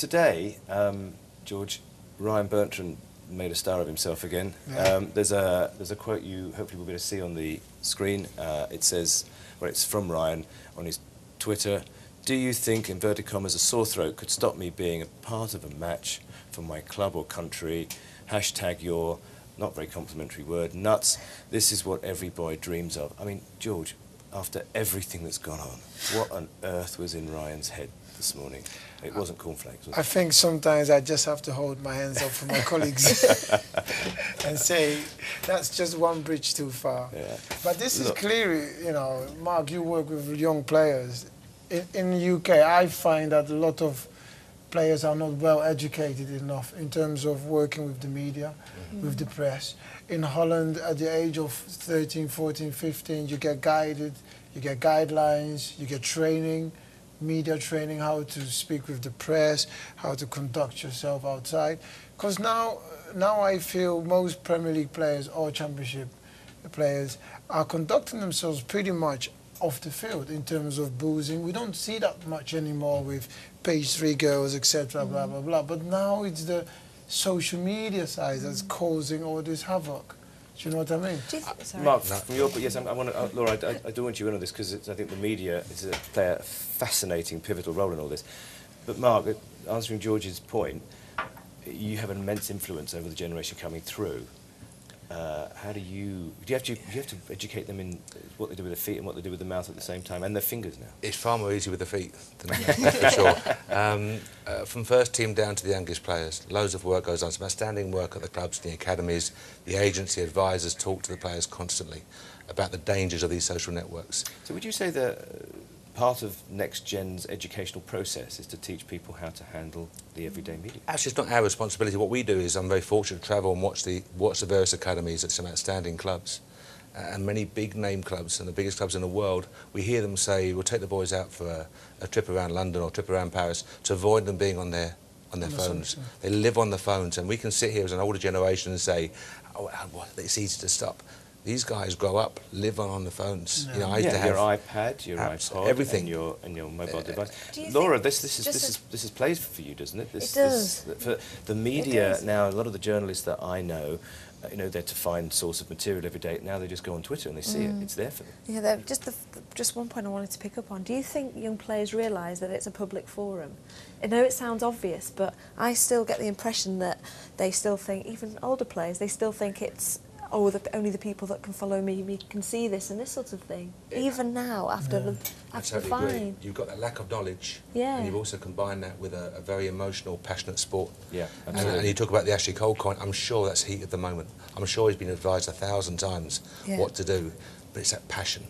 today, George, Ryan Bertrand made a star of himself again. Yeah. There's a quote you hopefully will be able to see on the screen. It says, well, it's from Ryan on his Twitter. Do you think, inverted commas, a sore throat could stop me being a part of a match for my club or country? Hashtag your, not very complimentary word, nuts. This is what every boy dreams of. I mean, George, after everything that's gone on, what on earth was in Ryan's head this morning? It wasn't cornflakes, was it? I think sometimes I just have to hold my hands up for my colleagues and say, that's just one bridge too far. Yeah. But this is clearly, you know, Mark, you work with young players. In the UK, I find that a lot of players are not well educated enough in terms of working with the media, with the press. In Holland, at the age of 13, 14, 15, you get guided, you get guidelines, you get training, media training, how to speak with the press, how to conduct yourself outside. Because now I feel most Premier League players or Championship players are conducting themselves pretty much off the field in terms of boozing. We don't see that much anymore with page 3 girls, etc., blah, blah, blah. But now it's the social media side that's causing all this havoc. Do you know what I mean? Mark, from your yes, Laura, I do want you in on this because I think the media play a fascinating, pivotal role in all this. But Mark, answering George's point, you have an immense influence over the generation coming through. How do you have to educate them in what they do with their feet and what they do with the mouth at the same time, and their fingers now? It's far more easy with the feet than the mouth, that's for sure. From first team down to the youngest players, loads of work goes on. Some outstanding work at the clubs, the academies, the agency advisors talk to the players constantly about the dangers of these social networks. So would you say that part of NextGen's educational process is to teach people how to handle the everyday media? Actually, it's not our responsibility. What we do is, I'm very fortunate to travel and watch the various academies at some outstanding clubs. And many big-name clubs, and the biggest clubs in the world, we hear them say, we'll take the boys out for a trip around London or a trip around Paris to avoid them being on their phones. They live on the phones, and we can sit here as an older generation and say, oh, it's easy to stop. These guys grow up, live on the phones. No. You know, I used to have your iPad, your iPod, everything, and your mobile device. Laura, this is plays for you, doesn't it? It does. For the media now, a lot of the journalists that I know, you know, they're to find source of material every day. Now they just go on Twitter and they see it. It's there for them. Yeah, just one point I wanted to pick up on. Do you think young players realise that it's a public forum? I know it sounds obvious, but I still get the impression that they still think, even older players, they still think it's, oh, only the people that can follow me can see this and this sort of thing. Even now, after the fine. Agree. You've got that lack of knowledge, and you've also combined that with a very emotional, passionate sport. Yeah, absolutely. And you talk about the Ashley Cole coin, I'm sure that's heat at the moment. I'm sure he's been advised 1,000 times what to do, but it's that passion.